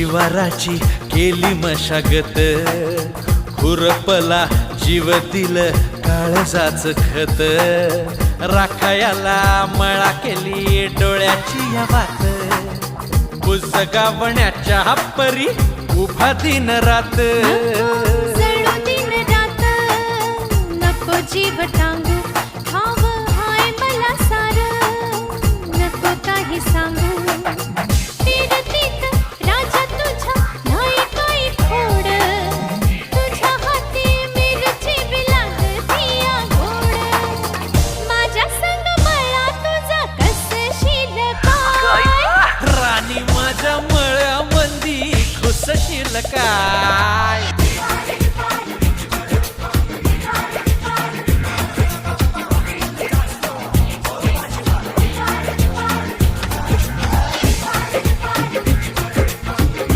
परिवाराची केली मशागत, खुरपला जीव दिल काळजाच खत, राखायाला मळा केली डोळ्याची या वात, बुजगावण्याच्या परी उभा दिन रात, जणू दिन रात नको जीव टांगू, ठाव हाय मला सार नको काही सांगू, फिरतीत राजा तुझ्या नाही काही थोड, तुझ्या हाती मिरची बी लागती या गोड, माझ्या संग मळा तुझा कसशील काय, राणी माझ्या मळ्यामंदी खुसशील काय.